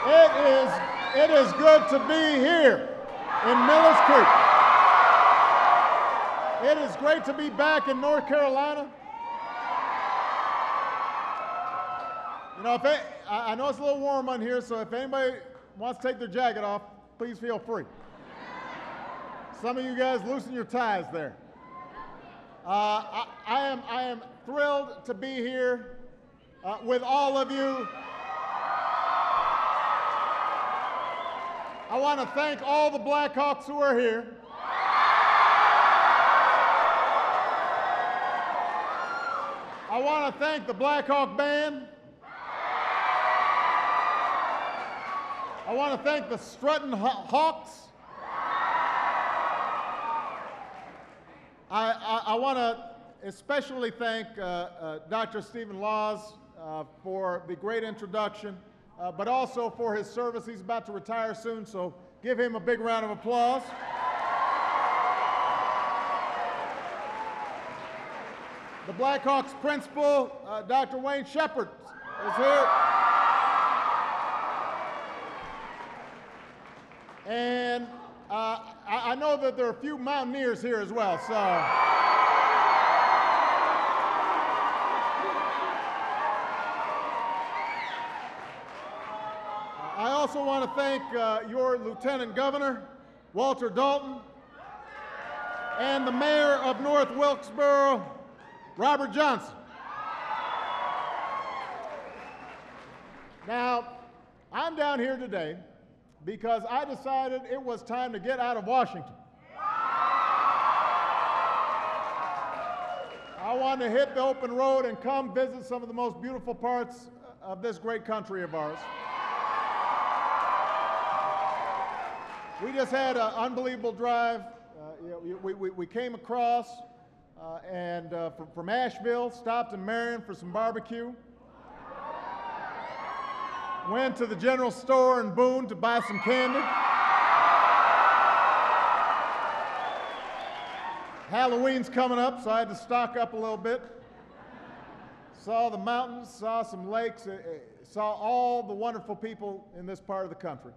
It is good to be here in Miller's Creek. It is great to be back in North Carolina. You know, I know it's a little warm on here, so if anybody wants to take their jacket off, please feel free. Some of you guys loosen your ties there. I am thrilled to be here with all of you. I want to thank all the Blackhawks who are here. I want to thank the Blackhawk Band. I want to thank the Strutting Hawks. I want to especially thank Dr. Stephen Laws for the great introduction, but also for his service. He's about to retire soon, so give him a big round of applause. The Blackhawks principal, Dr. Wayne Shepherd, is here. And I know that there are a few Mountaineers here as well, so. I also want to thank your Lieutenant Governor, Walter Dalton, and the Mayor of North Wilkesboro, Robert Johnson. Now, I'm down here today because I decided it was time to get out of Washington. I wanted to hit the open road and come visit some of the most beautiful parts of this great country of ours. We just had an unbelievable drive. We came across from Asheville, stopped in Marion for some barbecue. Went to the general store in Boone to buy some candy. Halloween's coming up, so I had to stock up a little bit. Saw the mountains, saw some lakes, saw all the wonderful people in this part of the country.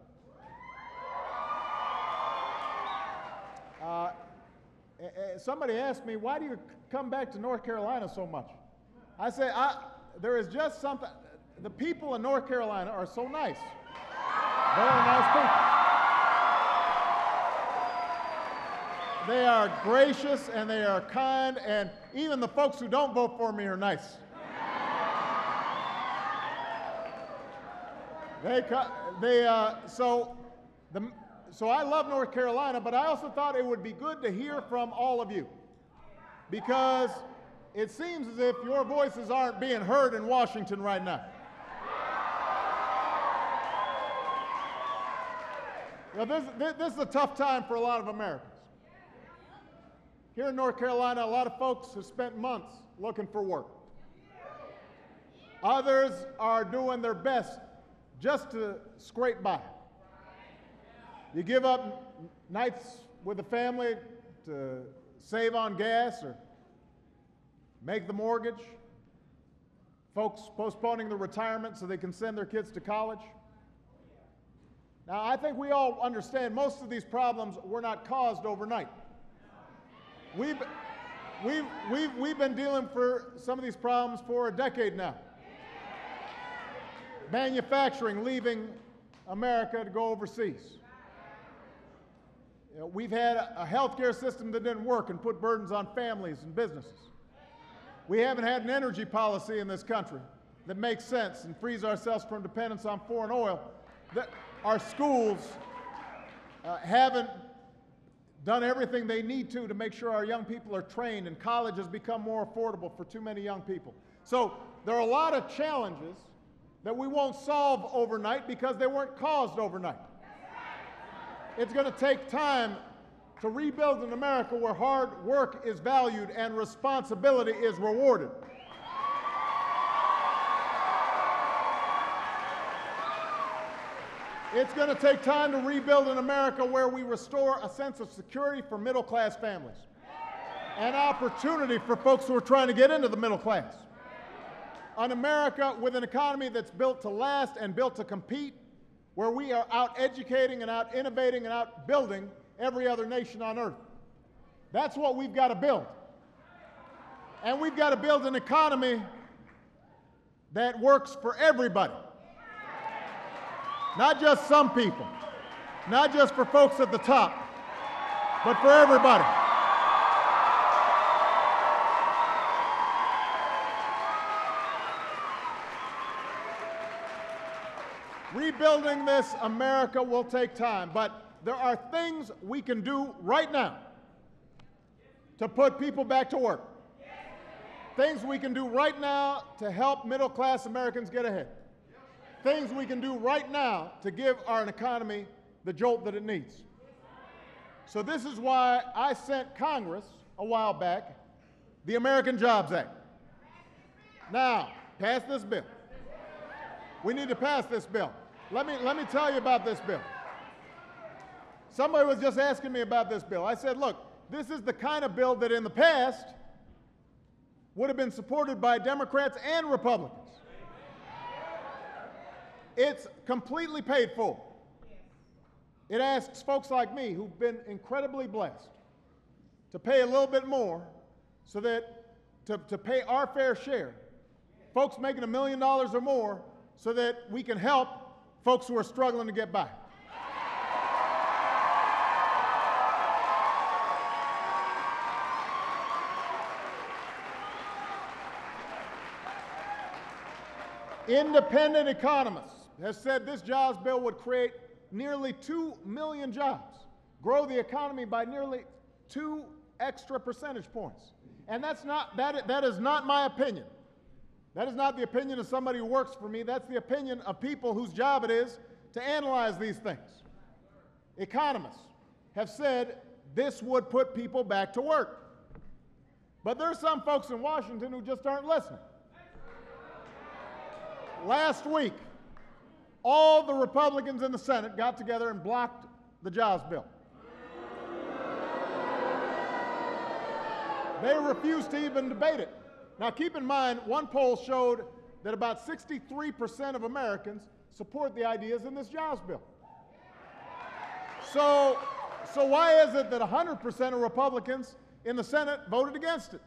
Somebody asked me, why do you come back to North Carolina so much? I say, there is just something. The people in North Carolina are so nice. Very nice people. They are gracious and they are kind, and even the folks who don't vote for me are nice. So I love North Carolina, but I also thought it would be good to hear from all of you, because it seems as if your voices aren't being heard in Washington right now. You know, this is a tough time for a lot of Americans. Here in North Carolina, a lot of folks have spent months looking for work. Others are doing their best just to scrape by. You give up nights with the family to save on gas or make the mortgage. Folks postponing the retirement so they can send their kids to college. Now, I think we all understand most of these problems were not caused overnight. We've been dealing for some of these problems for a decade now. Manufacturing leaving America to go overseas. You know, we've had a healthcare system that didn't work and put burdens on families and businesses. We haven't had an energy policy in this country that makes sense and frees ourselves from dependence on foreign oil. Our schools haven't done everything they need to make sure our young people are trained, and college has become more affordable for too many young people. So there are a lot of challenges that we won't solve overnight because they weren't caused overnight. It's going to take time to rebuild an America where hard work is valued and responsibility is rewarded. It's going to take time to rebuild an America where we restore a sense of security for middle-class families and opportunity for folks who are trying to get into the middle class. An America with an economy that's built to last and built to compete, where we are out educating and out innovating and out building every other nation on earth. That's what we've got to build. And we've got to build an economy that works for everybody. Not just some people, not just for folks at the top, but for everybody. Rebuilding this America will take time, but there are things we can do right now to put people back to work. Things we can do right now to help middle-class Americans get ahead. Things we can do right now to give our economy the jolt that it needs. So this is why I sent Congress a while back the American Jobs Act. Now, pass this bill. We need to pass this bill. Let me tell you about this bill. Somebody was just asking me about this bill. I said, look, this is the kind of bill that in the past would have been supported by Democrats and Republicans. It's completely paid for. It asks folks like me who've been incredibly blessed to pay a little bit more so that to pay our fair share, folks making $1 million or more, so that we can help folks who are struggling to get by. Independent economists have said this jobs bill would create nearly 2 million jobs, grow the economy by nearly 2 extra percentage points. And that is not my opinion. That is not the opinion of somebody who works for me. That's the opinion of people whose job it is to analyze these things. Economists have said this would put people back to work. But there are some folks in Washington who just aren't listening. Last week, all the Republicans in the Senate got together and blocked the jobs bill. They refused to even debate it. Now, keep in mind, one poll showed that about 63% of Americans support the ideas in this jobs bill. So why is it that 100% of Republicans in the Senate voted against it?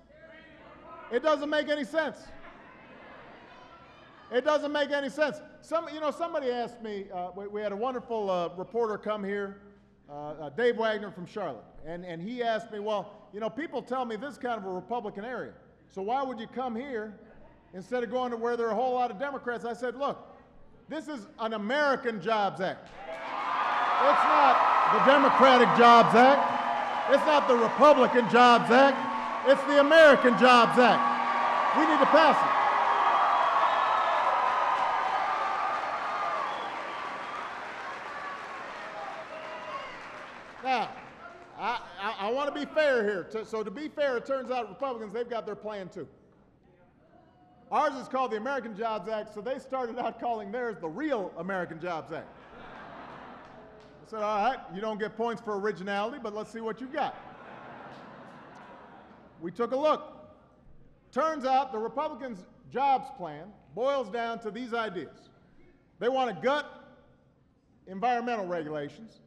It doesn't make any sense. It doesn't make any sense. Somebody asked me, we had a wonderful reporter come here, Dave Wagner from Charlotte, and he asked me, well, people tell me this is kind of a Republican area, so why would you come here instead of going to where there are a whole lot of Democrats? I said, look, this is an American Jobs Act. It's not the Democratic Jobs Act. It's not the Republican Jobs Act. It's the American Jobs Act. We need to pass it. Now, I want to be fair here. So to be fair, it turns out Republicans, they've got their plan too. Ours is called the American Jobs Act, so they started out calling theirs the real American Jobs Act. I said, all right, you don't get points for originality, but let's see what you've got. We took a look. Turns out the Republicans' jobs plan boils down to these ideas. They want to gut environmental regulations.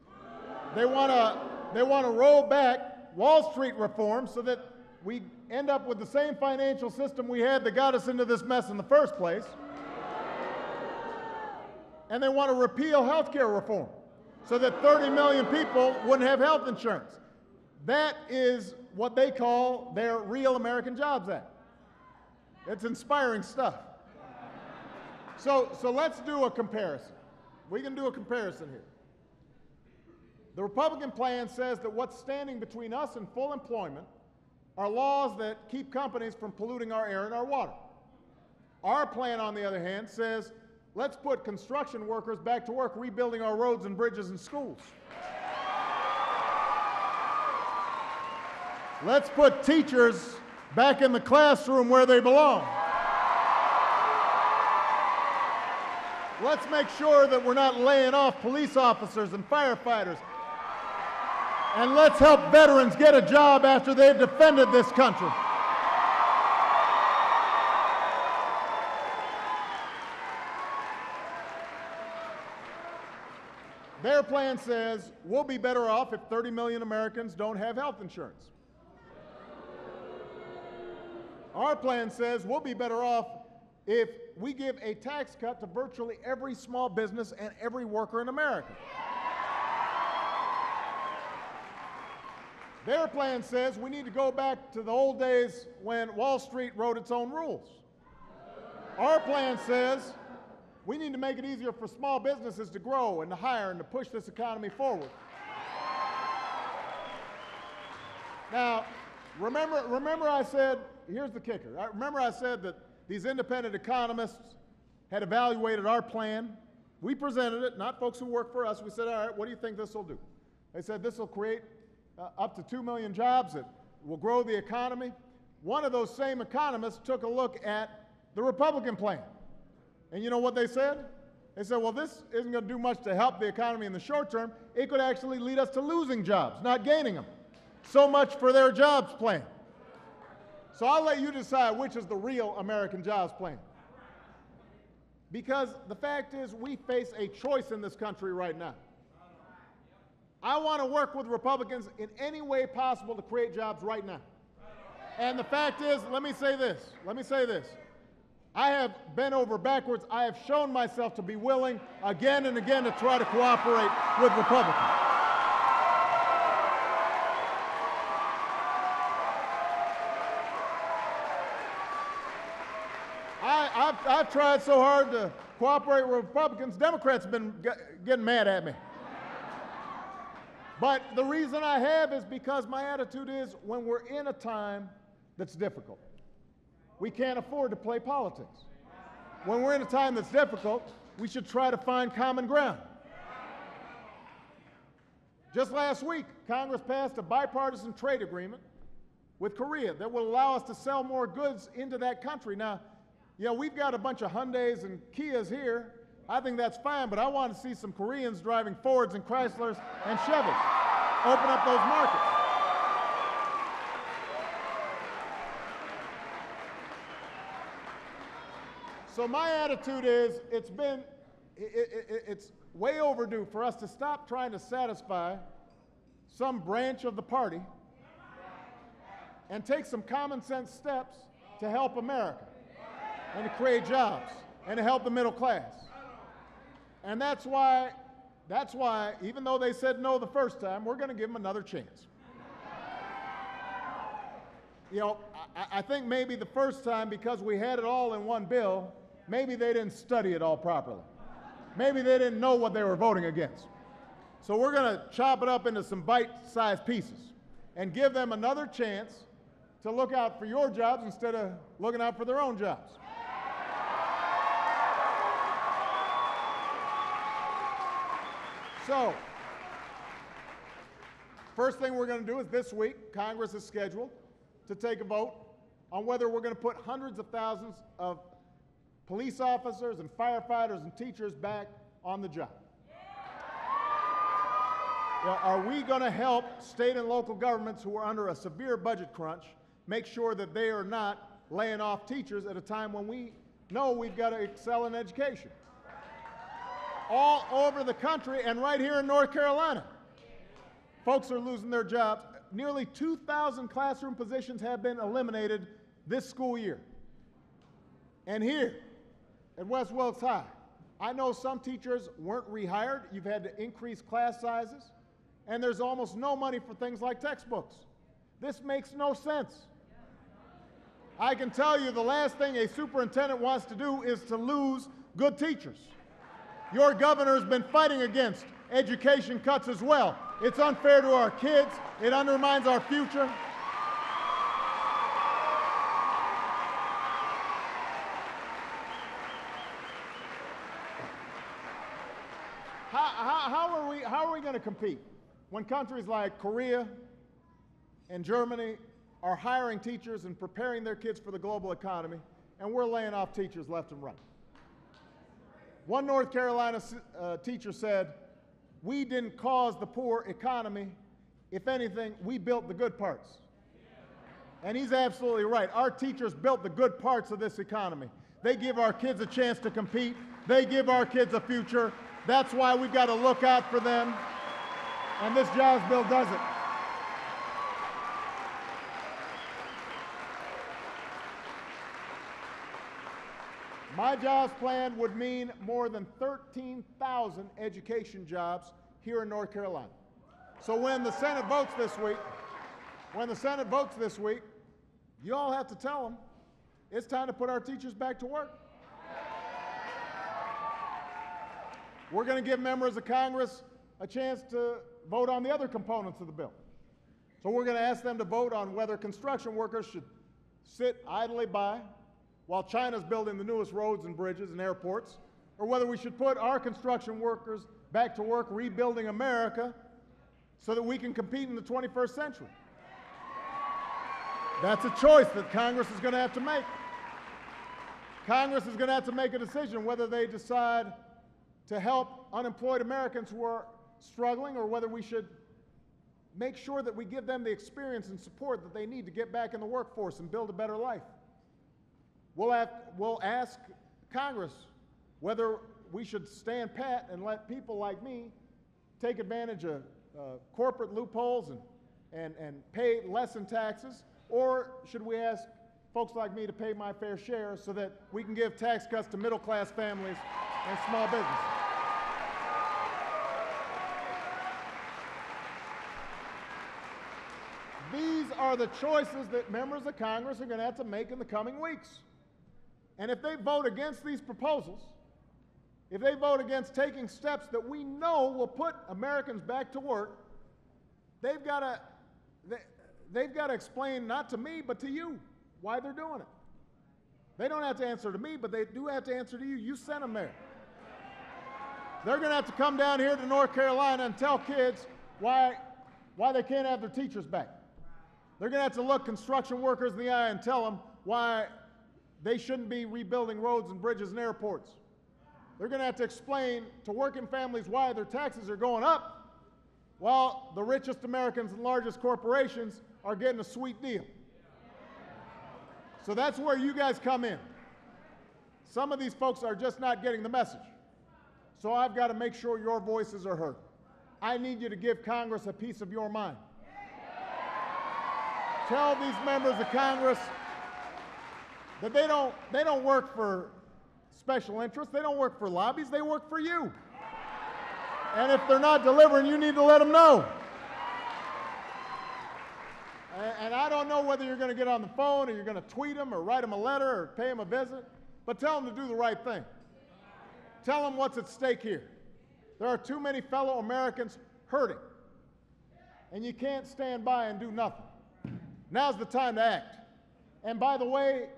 They want to roll back Wall Street reform so that we end up with the same financial system we had that got us into this mess in the first place. And they want to repeal health care reform so that 30 million people wouldn't have health insurance. That is what they call their real American Jobs Act. It's inspiring stuff. So let's do a comparison. We can do a comparison here. The Republican plan says that what's standing between us and full employment are laws that keep companies from polluting our air and our water. Our plan, on the other hand, says let's put construction workers back to work rebuilding our roads and bridges and schools. Let's put teachers back in the classroom where they belong. Let's make sure that we're not laying off police officers and firefighters. And let's help veterans get a job after they've defended this country. Their plan says we'll be better off if 30 million Americans don't have health insurance. Our plan says we'll be better off if we give a tax cut to virtually every small business and every worker in America. Their plan says we need to go back to the old days when Wall Street wrote its own rules. Our plan says we need to make it easier for small businesses to grow and to hire and to push this economy forward. Now, remember I said, here's the kicker. Remember I said that these independent economists had evaluated our plan. We presented it, not folks who work for us. We said, all right, what do you think this will do? They said this will create up to 2 million jobs. It will grow the economy. One of those same economists took a look at the Republican plan. And you know what they said? They said, well, this isn't going to do much to help the economy in the short term. It could actually lead us to losing jobs, not gaining them. So much for their jobs plan. So I'll let you decide which is the real American jobs plan. Because the fact is, we face a choice in this country right now. I want to work with Republicans in any way possible to create jobs right now. And the fact is, let me say this. I have bent over backwards. I have shown myself to be willing again and again to try to cooperate with Republicans. I've tried so hard to cooperate with Republicans, Democrats have been getting mad at me. But the reason I have is because my attitude is when we're in a time that's difficult, we can't afford to play politics. When we're in a time that's difficult, we should try to find common ground. Just last week, Congress passed a bipartisan trade agreement with Korea that will allow us to sell more goods into that country. Now, we've got a bunch of Hyundais and Kias here. I think that's fine, but I want to see some Koreans driving Fords and Chryslers and Chevys. Open up those markets. So my attitude is it's way overdue for us to stop trying to satisfy some branch of the party and take some common sense steps to help America and to create jobs and to help the middle class. And that's why, even though they said no the first time, we're going to give them another chance. I think maybe the first time, because we had it all in one bill, maybe they didn't study it all properly. Maybe they didn't know what they were voting against. So we're going to chop it up into some bite-sized pieces and give them another chance to look out for your jobs instead of looking out for their own jobs. So, first thing we're going to do is this week, Congress is scheduled to take a vote on whether we're going to put hundreds of thousands of police officers and firefighters and teachers back on the job. Are we going to help state and local governments who are under a severe budget crunch make sure that they are not laying off teachers at a time when we know we've got to excel in education? All over the country and right here in North Carolina, folks are losing their jobs. Nearly 2,000 classroom positions have been eliminated this school year. And here at West Wilkes High, I know some teachers weren't rehired. You've had to increase class sizes, and there's almost no money for things like textbooks. This makes no sense. I can tell you the last thing a superintendent wants to do is to lose good teachers. Your governor's been fighting against education cuts as well. It's unfair to our kids. It undermines our future. How are we going to compete when countries like Korea and Germany are hiring teachers and preparing their kids for the global economy, and we're laying off teachers left and right? One North Carolina teacher said, "We didn't cause the poor economy. If anything, we built the good parts." And he's absolutely right. Our teachers built the good parts of this economy. They give our kids a chance to compete. They give our kids a future. That's why we've got to look out for them, and this jobs bill does it. My jobs plan would mean more than 13,000 education jobs here in North Carolina. So when the Senate votes this week, you all have to tell them it's time to put our teachers back to work. We're going to give members of Congress a chance to vote on the other components of the bill. So we're going to ask them to vote on whether construction workers should sit idly by while China's building the newest roads and bridges and airports, or whether we should put our construction workers back to work rebuilding America so that we can compete in the 21st century. That's a choice that Congress is going to have to make. Congress is going to have to make a decision whether they decide to help unemployed Americans who are struggling, or whether we should make sure that we give them the experience and support that they need to get back in the workforce and build a better life. We'll ask Congress whether we should stand pat and let people like me take advantage of corporate loopholes and pay less in taxes, or should we ask folks like me to pay my fair share so that we can give tax cuts to middle-class families and small businesses. These are the choices that members of Congress are going to have to make in the coming weeks. And if they vote against these proposals, if they vote against taking steps that we know will put Americans back to work, they've got to explain, not to me, but to you, why they're doing it. They don't have to answer to me, but they do have to answer to you. You sent them there. They're going to have to come down here to North Carolina and tell kids why they can't have their teachers back. They're going to have to look construction workers in the eye and tell them why they shouldn't be rebuilding roads and bridges and airports. They're going to have to explain to working families why their taxes are going up while the richest Americans and largest corporations are getting a sweet deal. So that's where you guys come in. Some of these folks are just not getting the message. So I've got to make sure your voices are heard. I need you to give Congress a piece of your mind. Tell these members of Congress that they don't work for special interests, they don't work for lobbies, they work for you. And if they're not delivering, you need to let them know. And I don't know whether you're going to get on the phone or you're going to tweet them or write them a letter or pay them a visit, but tell them to do the right thing. Tell them what's at stake here. There are too many fellow Americans hurting, and you can't stand by and do nothing. Now's the time to act. And by the way,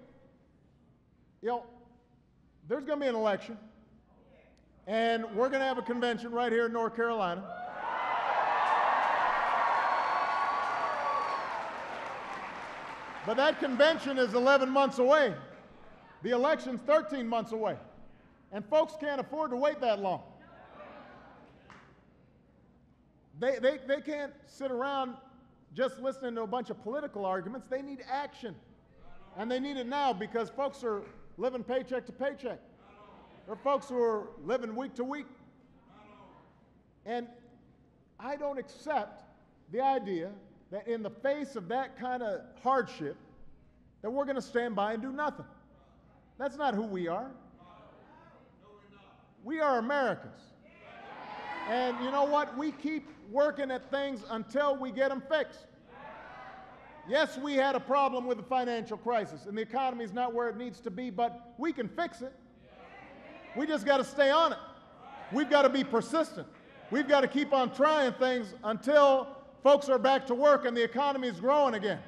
there's going to be an election, and we're going to have a convention right here in North Carolina. But that convention is 11 months away. The election's 13 months away. And folks can't afford to wait that long. They can't sit around just listening to a bunch of political arguments. They need action. And they need it now, because folks are living paycheck to paycheck. There are folks who are living week to week. And I don't accept the idea that in the face of that kind of hardship, that we're going to stand by and do nothing. That's not who we are. We are Americans. And you know what? We keep working at things until we get them fixed. Yes, we had a problem with the financial crisis, and the economy is not where it needs to be, but we can fix it. We just got to stay on it. We've got to be persistent. We've got to keep on trying things until folks are back to work and the economy is growing again.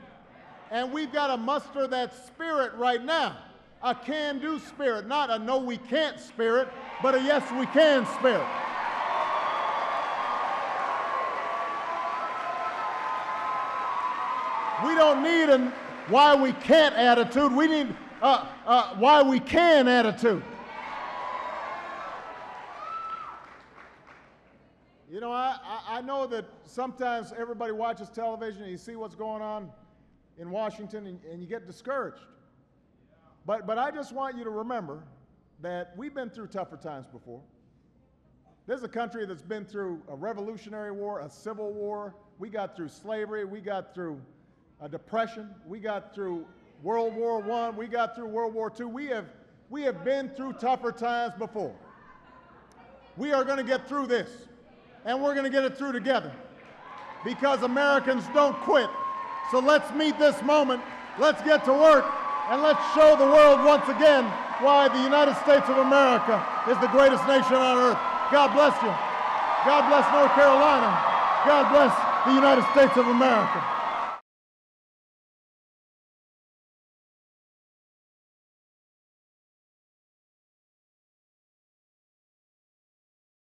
And we've got to muster that spirit right now, a can-do spirit, not a no we can't spirit, but a yes we can spirit. We don't need a why we can't attitude. We need why we can attitude. You know, I know that sometimes everybody watches television and you see what's going on in Washington and you get discouraged. But I just want you to remember that we've been through tougher times before. This is a country that's been through a Revolutionary War, a Civil War. We got through slavery. We got through a depression. We got through World War I. We got through World War II. We have been through tougher times before. We are going to get through this, and we're going to get it through together because Americans don't quit. So let's meet this moment. Let's get to work, and let's show the world once again why the United States of America is the greatest nation on earth. God bless you. God bless North Carolina. God bless the United States of America.